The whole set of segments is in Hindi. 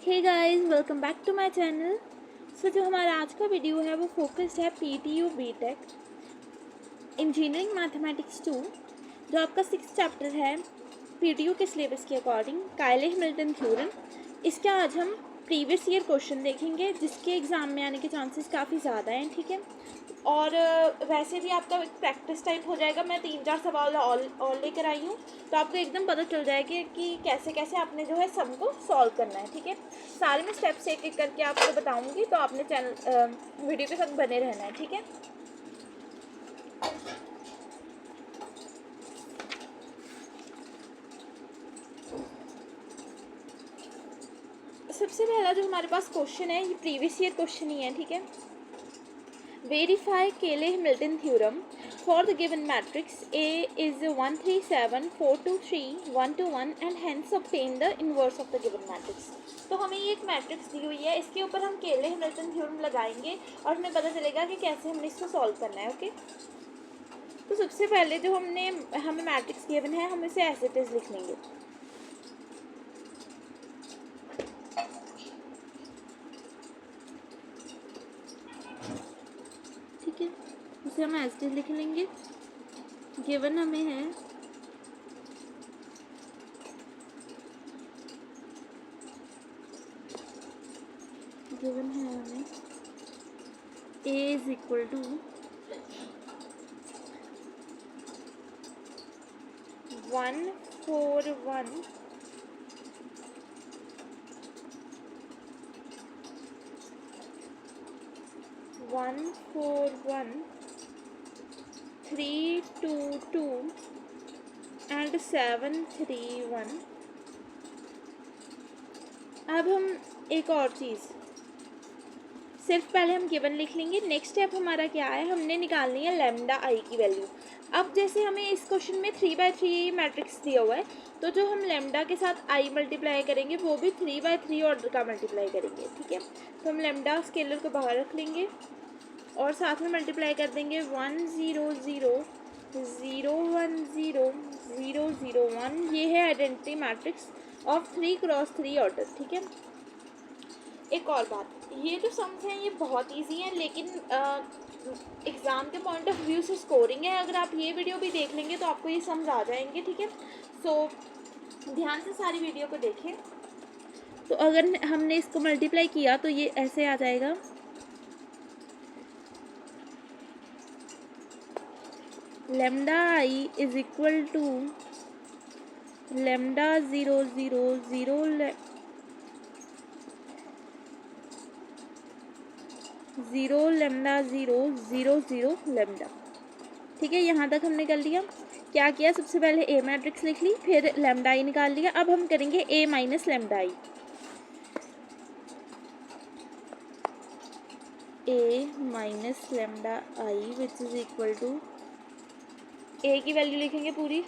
Hey guys, welcome back to my channel. So जो हमारा आज का वीडियो है वो फोकस्ड है PTU बीटेक इंजीनियरिंग मैथमेटिक्स 2, जो आपका 6th चैप्टर है PTU के सिलेबस के अकॉर्डिंग, कायले हैमिल्टन थ्योरम। इसका आज हम प्रीवियस ईयर क्वेश्चन देखेंगे जिसके एग्ज़ाम में आने के चांसेस काफ़ी ज़्यादा हैं, ठीक है। और वैसे भी आपका एक प्रैक्टिस टाइप हो जाएगा। मैं 3-4 सवाल और लेकर आई हूँ, तो आपको एकदम पता चल जाएगा कि कैसे कैसे आपने जो है सम को सॉल्व करना है, ठीक है। सारे मैं स्टेप्स एक एक करके आपको बताऊँगी, तो आपने चैनल वीडियो के साथ बने रहना है, ठीक है। सबसे पहला जो हमारे पास क्वेश्चन है ये प्रीवियस ईयर क्वेश्चन ही है, ठीक है। वेरीफाई केले Hamilton theorem for the given matrix A is 1 3 7 4 2 3 1 2 1 and hence obtain the inverse of the given matrix. तो हमें ये एक मैट्रिक्स दी हुई है, इसके ऊपर हम केले हैमिल्टन थ्योरम लगाएंगे और हमें पता चलेगा कि कैसे हमने इसको सॉल्व करना है, ओके। तो सबसे पहले जो हमें मैट्रिक्स गिवन है, हम इसे एज इट इज लिख लेंगे। ठीक है, उसे हम एज इट इज लिख लेंगे। गिवन हमें है हमें A is equal to 1 4 1 1 4 1 3 2 2 and 7 3 1। अब हम एक और चीज़, सिर्फ पहले हम गिवन लिख लेंगे। नेक्स्ट स्टेप हमारा क्या है, हमने निकालनी है लेमडा आई की वैल्यू। अब जैसे हमें इस क्वेश्चन में 3/3 मैट्रिक्स दिया हुआ है, तो जो हम लेमडा के साथ आई मल्टीप्लाई करेंगे वो भी 3/3 ऑर्डर का मल्टीप्लाई करेंगे, ठीक है। तो हम लेमडा स्केलर को बाहर रख लेंगे और साथ में मल्टीप्लाई कर देंगे 1 0 0 0 1 0 0 0 1। ये है identity matrix of 3x3 order, ठीक है। एक और बात, ये जो सम्स हैं ये बहुत इजी हैं, लेकिन एग्ज़ाम के पॉइंट ऑफ व्यू से स्कोरिंग है। अगर आप ये वीडियो भी देख लेंगे तो आपको ये सम्स आ जाएंगे, ठीक है। सो ध्यान से सारी वीडियो को देखें। तो अगर हमने इसको मल्टीप्लाई किया तो ये ऐसे आ जाएगा, lambda I is equal to lambda 0 0 0 0 lambda 0 0 0 lambda, ठीक है। यहाँ तक हमने कर लिया। क्या किया, सबसे पहले ए मैट्रिक्स लिख ली, फिर लेमडा आई निकाल लिया। अब हम करेंगे A minus lambda I. A minus lambda I which is equal to, A की वैल्यू लिखेंगे पूरी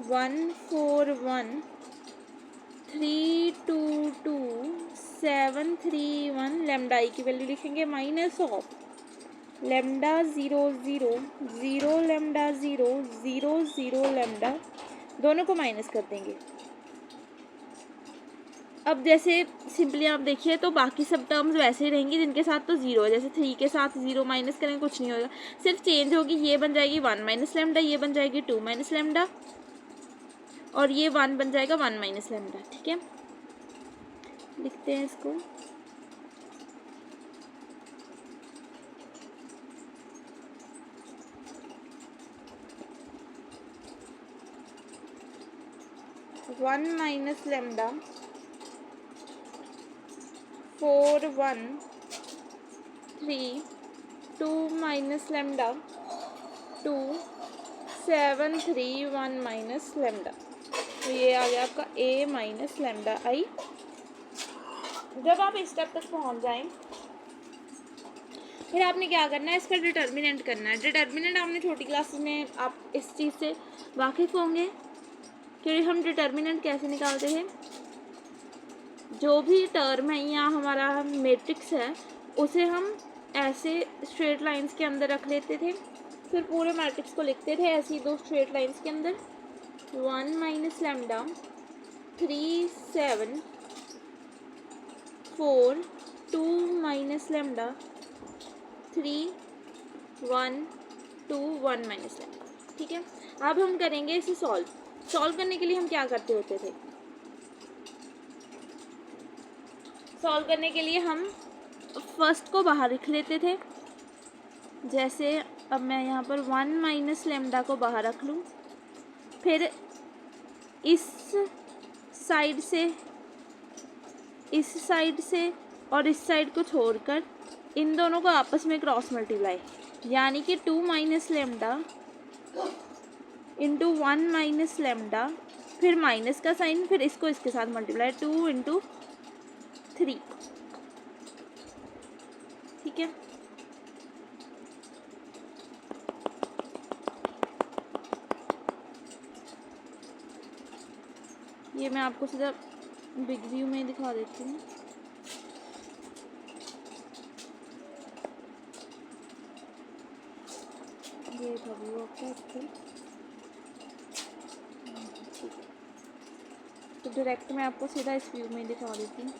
1 4 1 3 2 2 7 3 1। लेमडा आई की वैल्यू लिखेंगे minus of lambda 0 0 0 lambda 0 0 0 lambda, दोनों को माइनस कर देंगे। अब जैसे सिंपली आप देखिए तो बाकी सब टर्म्स वैसे ही रहेंगी जिनके साथ तो जीरो है। जैसे 3 के साथ 0 माइनस करेंगे कुछ नहीं होगा, सिर्फ चेंज होगी। ये बन जाएगी 1 माइनस लेमडा, ये बन जाएगी 2 माइनस लेमडा, और ये 1 बन जाएगा 1 माइनस लेमडा, ठीक है। लिखते हैं इसको, one minus lambda 4 1 3 2 minus lambda 2 7 3 1 minus lambda. तो ये आ गया आपका ए माइनस लेमडा आई। जब आप इस स्टेप तक पहुंच जाएं, फिर आपने क्या करना है, इसका डिटर्मिनेंट करना है। डिटर्मिनेंट आपने छोटी क्लासेस में आप इस चीज़ से वाकिफ़ होंगे कि हम डिटर्मिनेंट कैसे निकालते हैं। जो भी टर्म है या हमारा मैट्रिक्स है उसे हम ऐसे स्ट्रेट लाइंस के अंदर रख लेते थे, फिर पूरे मैट्रिक्स को लिखते थे ऐसी दो स्ट्रेट लाइंस के अंदर। 1 minus lambda 3 7 4 2 minus lambda 3 1 2 1 minus lambda. ठीक है, अब हम करेंगे इसे सॉल्व करने के लिए हम क्या करते होते थे? सॉल्व करने के लिए हम फर्स्ट को बाहर लिख लेते थे। जैसे अब मैं यहाँ पर 1 माइनस लेमडा को बाहर रख लूँ, फिर इस साइड से और इस साइड को छोड़कर इन दोनों को आपस में क्रॉस मल्टीप्लाई, यानी कि 2 minus lambda into 1 minus lambda, फिर माइनस का साइन, फिर इसको इसके साथ मल्टीप्लाई 2 इंटू 3। ठीक है, ये मैं आपको सीधा बिग व्यू में दिखा देती हूँ। ये था व्यू आपका इसका। तो डायरेक्ट मैं आपको सीधा इस व्यू में दिखा देती हूँ।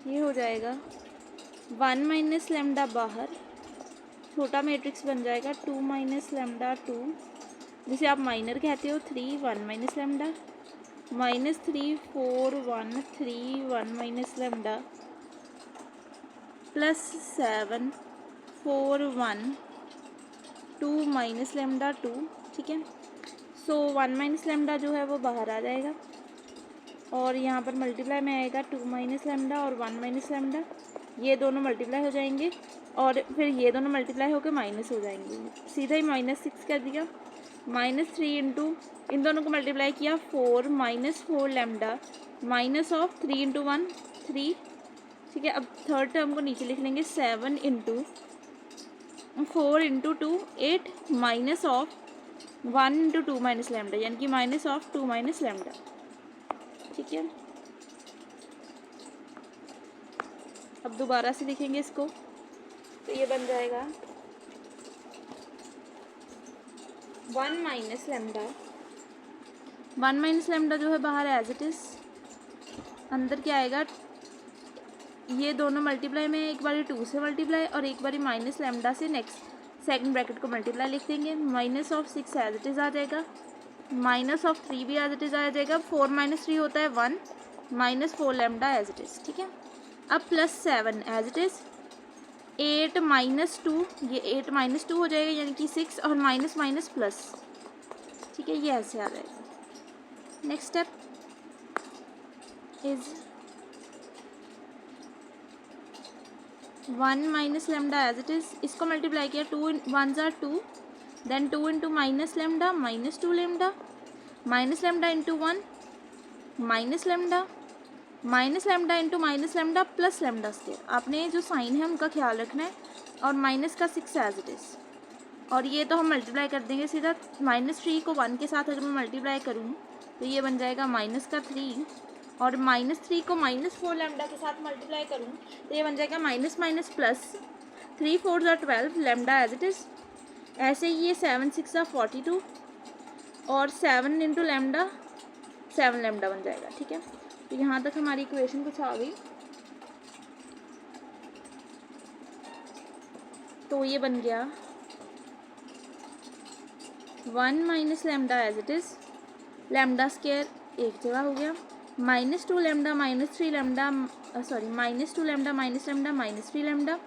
ये हो जाएगा 1 माइनस लेमडा बाहर, छोटा मैट्रिक्स बन जाएगा 2 माइनस लेमडा 2, जिसे आप माइनर कहते हो, 3 1 minus lambda, minus 3 4 1 3 1 minus lambda, plus 7 4 1 2 minus lambda 2। ठीक है, सो 1 माइनस लेमडा जो है वो बाहर आ जाएगा और यहाँ पर मल्टीप्लाई में आएगा 2 माइनस लेमडा और 1 माइनस लेमडा, ये दोनों मल्टीप्लाई हो जाएंगे और फिर ये दोनों मल्टीप्लाई होकर माइनस हो जाएंगे। सीधा ही -6 कर दिया, -3 इंटू इन दोनों को मल्टीप्लाई किया 4 -4 लेमडा माइनस ऑफ 3 इंटू 1 3। ठीक है, अब थर्ड टर्म को नीचे लिख लेंगे 7 into 4 into 2 8 minus of 1 into 2 minus lambda, यानी कि माइनस ऑफ 2 माइनस लेमडा। ठीक है, अब दोबारा से लिखेंगे इसको, तो ये बन जाएगा 1 माइनस लेमडा, 1 माइनस लेमडा जो है बाहर एज इट इज़, अंदर क्या आएगा, ये दोनों मल्टीप्लाई में एक बारी 2 से मल्टीप्लाई और एक बारी माइनस लेमडा से नेक्स्ट सेकंड ब्रैकेट को मल्टीप्लाई लिख देंगे, minus of 6 as it is आ जाएगा, माइनस ऑफ 3 भी एज इट इज़ आ जाएगा, 4 माइनस 3 होता है 1 minus 4 lambda as it is. ठीक है, अब plus 7 as it is, 8 minus 2, ये 8 माइनस 2 हो जाएगा यानी कि 6 और माइनस माइनस प्लस। ठीक है, ये ऐसे आ जाएगा। Next step is 1 minus lambda as it is, इसको मल्टीप्लाई किया 2 1 ज़ा 2, then 2 into minus lambda -2 lambda, minus lambda into 1 minus lambda into minus lambda plus lambda square. आपने जो साइन है उनका ख्याल रखना है, और माइनस का 6 एज इट इज़, और ये तो हम मल्टीप्लाई कर देंगे सीधा, -3 को 1 के साथ अगर मैं मल्टीप्लाई करूँ तो ये बन जाएगा माइनस का 3, और -3 को -4 लेमडा के साथ मल्टीप्लाई करूँ तो ये बन जाएगा माइनस माइनस प्लस, 3 4 ज़ा 12 लेमडा एज इट इज़। ऐसे ही ये 7 6 ज़ा 42 और 7 इंटू लेमडा 7 लेमडा बन जाएगा। ठीक है, तो यहाँ तक हमारी इक्वेशन कुछ आ गई। तो ये बन गया 1 minus lambda as it is, lambda square एक जगह हो गया, -2 lambda -3 lambda, sorry -2 lambda minus lambda -3 lambda,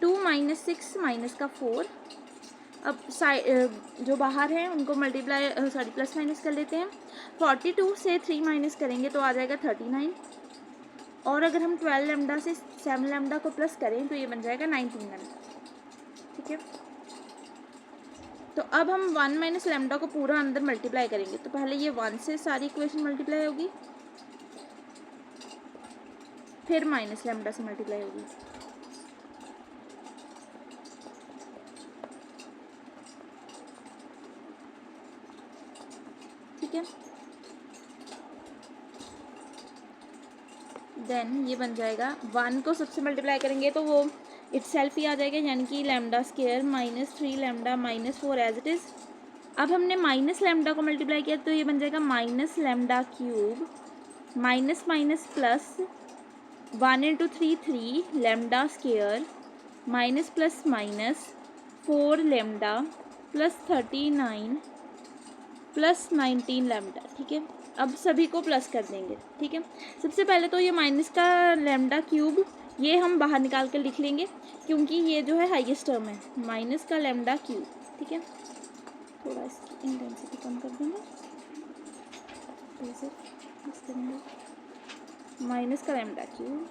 2 minus 6 minus का 4। अब साइड जो बाहर है उनको मल्टीप्लाई सॉरी प्लस माइनस कर लेते हैं, 42 से 3 माइनस करेंगे तो आ जाएगा 39, और अगर हम 12 लेमडा से 7 लेमडा को प्लस करें तो ये बन जाएगा 19 लेमडा। ठीक है, तो अब हम 1 माइनस लेमडा को पूरा अंदर मल्टीप्लाई करेंगे, तो पहले ये 1 से सारी इक्वेशन मल्टीप्लाई होगी, फिर माइनस लेमडा से मल्टीप्लाई होगी। ठीक है, देन ये बन जाएगा 1 को सबसे मल्टीप्लाई करेंगे तो वो इटसेल्फ ही आ जाएगा, यानी कि lambda square minus 3 lambda minus 4 as it is. अब हमने माइनस लैम्डा को मल्टीप्लाई किया तो ये बन जाएगा minus lambda cube minus minus plus 1 into 3 3 lambda square minus plus minus 4 lambda plus 39 plus 19 lambda. ठीक है, अब सभी को प्लस कर देंगे। ठीक है, सबसे पहले तो ये माइनस का लैम्डा क्यूब ये हम बाहर निकाल कर लिख लेंगे, क्योंकि ये जो है हाईएस्ट टर्म है, माइनस का लैम्डा क्यूब। ठीक है, थोड़ा इसकी इंटेंसिटी कम कर देंगे, माइनस का लैम्डा क्यूब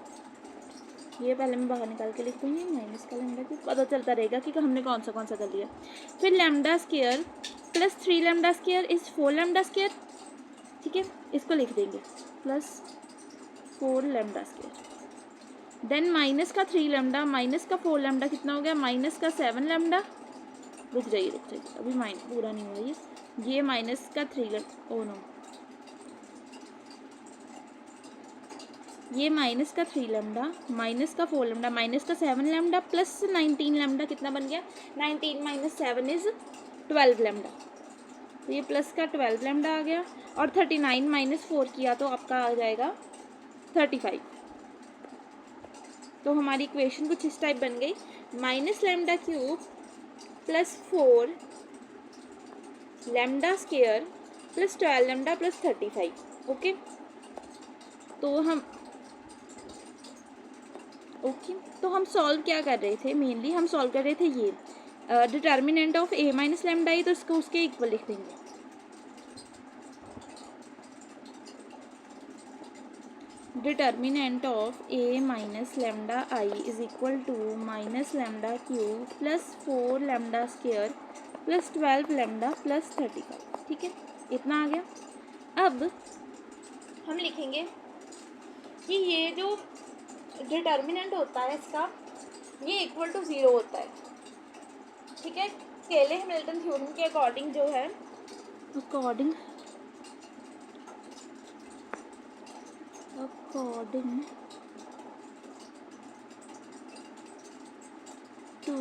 ये पहले मैं बाहर निकाल के लिख दूँगी, माइनस का लैम्डा क्यूब, पता चलता रहेगा कि हमने कौन सा कर लिया। फिर lambda square plus 3 lambda square is 4 lambda square. ठीक है, इसको लिख देंगे plus 4 lambda square. Then minus का 3 लैम्डा माइनस का 4 लैम्डा कितना हो गया, माइनस का 7 लैम्डा। रुक जाइए अभी माइनस पूरा नहीं हुआ ये माइनस का 3 लैम्डा, ओ नो, ये माइनस का 3 लैम्डा माइनस का 4 लैम्डा माइनस का 7 लैम्डा प्लस 19 लैम्डा कितना बन गया, 19 माइनस 7 इज़ 12 लैम्डा। तो ये प्लस का 12 लैम्डा आ गया, और 39 माइनस 4 किया तो आपका आ जाएगा 35। तो हमारी इक्वेशन कुछ इस टाइप बन गई, minus lambda cube plus 4 lambda square plus 12 lambda plus 35। Okay, तो हम सॉल्व क्या कर रहे थे, मेनली हम सॉल्व कर रहे थे ये determinant of A minus lambda I, तो इसको उसके इक्वल लिख देंगे। Determinant of A minus lambda I is equal to minus lambda cube plus 4 lambda square plus 12 lambda plus 35। ठीक है, इतना आ गया। अब हम लिखेंगे कि ये जो डिटर्मिनेंट होता है इसका, ये इक्वल टू 0 होता है। ठीक है, केले हैमिल्टन थ्योरम के अकॉर्डिंग जो है, अकॉर्डिंग टू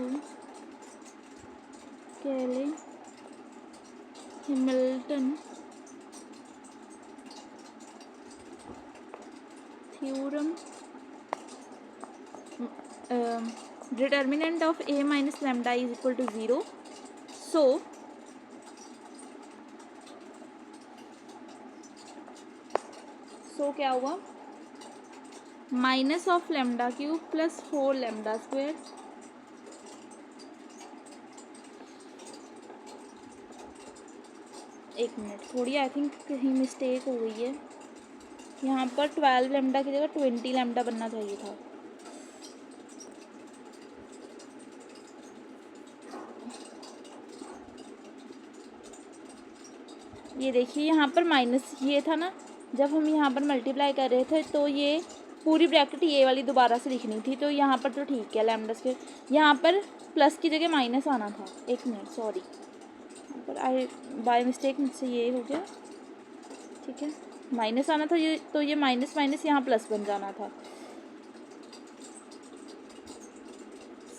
केले Hamilton theorem, determinant of a minus lambda is equal to 0. So क्या हुआ, minus of lambda cube plus 4 lambda square एक मिनट, थोड़ी आई थिंक कहीं मिस्टेक हो गई है, यहाँ पर 12 लैम्डा की जगह 20 लैम्डा बनना चाहिए था। ये देखिए यहाँ पर माइनस ये था ना, जब हम यहाँ पर मल्टीप्लाई कर रहे थे तो ये पूरी ब्रैकेट ये वाली दोबारा से लिखनी थी, तो यहाँ पर तो ठीक है लैम्डा स्क्वायर, यहाँ पर प्लस की जगह माइनस आना था। एक मिनट सॉरी, यहाँ पर आई बाय मिस्टेक मुझसे ये हो गया। ठीक है, माइनस आना था ये, तो ये माइनस माइनस यहाँ प्लस बन जाना था।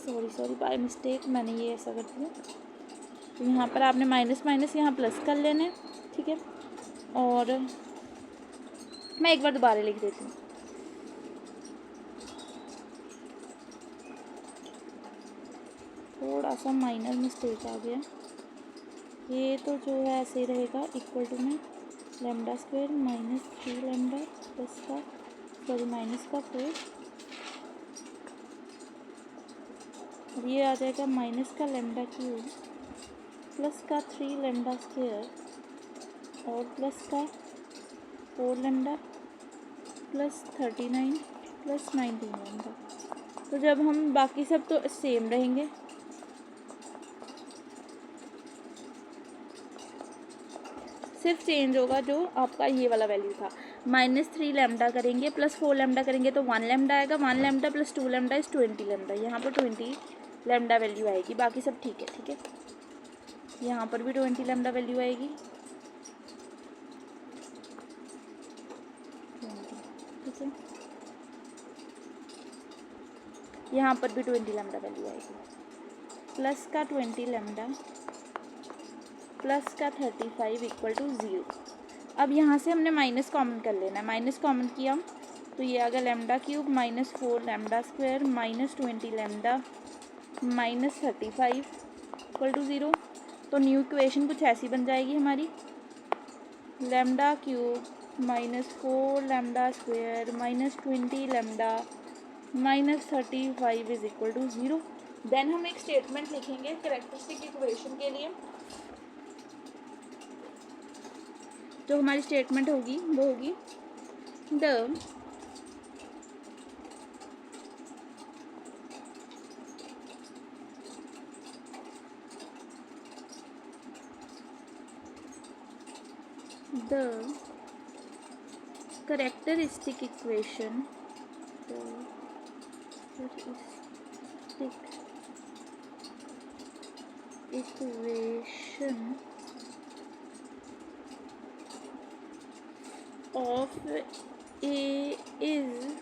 सॉरी बाय मिस्टेक मैंने ये ऐसा कर दिया। तो यहाँ पर आपने माइनस माइनस यहाँ प्लस कर लेने। ठीक है, और मैं एक बार दोबारा लिख देती हूँ। थोड़ा सा माइनर मिस्टेक आ गया, ये तो जो है ऐसे ही रहेगा, इक्वल टू में lambda square minus 3 lambda plus का सॉरी माइनस का 4, और ये आ जाएगा माइनस का लैम्डा क्यूब प्लस का 3 लैम्डा स्क्वायर और प्लस का 4 लैम्डा प्लस 39 प्लस 19 लैम्डा। तो जब हम बाकी सब तो सेम रहेंगे, सिर्फ चेंज होगा जो आपका ये वाला वैल्यू था, माइनस 3 लैम्डा करेंगे प्लस 4 लैम्डा करेंगे तो 1 लैम्डा आएगा, 1 lambda plus 2 lambda is 20 lambda, यहाँ पर 20 लैम्डा वैल्यू आएगी, बाकी सब ठीक है। ठीक है, यहाँ पर भी 20 लैम्डा वैल्यू आएगी। ठीक है, यहाँ पर भी 20 लैम्डा वैल्यू आएगी, प्लस का 20 लैम्डा प्लस का 35 इक्वल टू 0। अब यहाँ से हमने माइनस कॉमन कर लेना है, माइनस कॉमन किया तो ये आ गया lambda cube minus 4 lambda square minus 20 lambda minus 35 equal to 0। तो न्यू इक्वेशन कुछ ऐसी बन जाएगी हमारी, lambda cube minus 4 lambda square minus 20 lambda minus 35 is equal to 0। Then हम एक स्टेटमेंट लिखेंगे कैरेक्टरिस्टिक इक्वेशन के लिए। जो हमारी स्टेटमेंट होगी वो होगी the characteristic equation of A is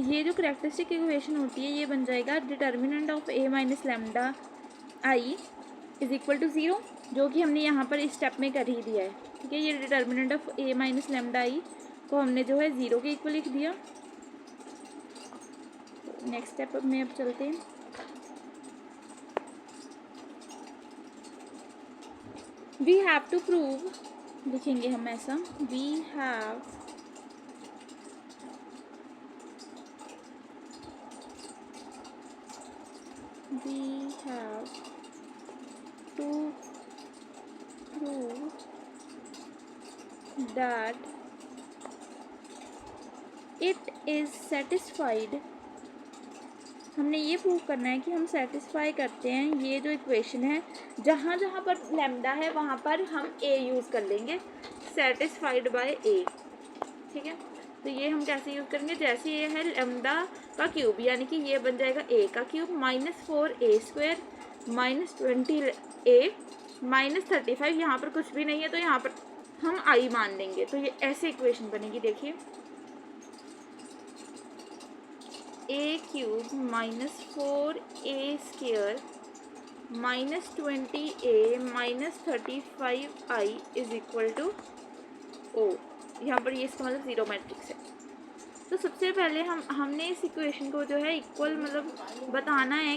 ये जो करेक्टरिस्टिक इक्वेशन होती है ये बन जाएगा determinant of A minus lambda I is equal to 0, जो कि हमने यहाँ पर इस स्टेप में कर ही दिया है। ठीक है, ये determinant of A minus lambda I को हमने जो है 0 के इक्वल लिख दिया। नेक्स्ट स्टेप में अब चलते हैं। वी हैव टू प्रूव, लिखेंगे हम ऐसा, we have to prove that it is satisfied। हमने ये प्रूव करना है कि हम सेटिस्फाई करते हैं ये जो इक्वेशन है, जहाँ जहाँ पर लैम्डा है वहाँ पर हम ए यूज़ कर लेंगे, सेटिस्फाइड बाय ए। ठीक है, तो ये हम कैसे यूज़ करेंगे, जैसे ये है लैम्डा का क्यूब, यानी कि ये बन जाएगा ए का cube minus 4a square minus 20a minus 35, यहाँ पर कुछ भी नहीं है तो यहाँ पर हम आई मान देंगे, तो ये ऐसे इक्वेशन बनेगी। देखिए a cube minus 4a square minus 20a minus 35i is equal to O. यहाँ पर ये इसका मतलब ज़ीरो मैट्रिक्स है। तो सबसे पहले हमने इस इक्वेशन को जो है इक्वल मतलब बताना है कि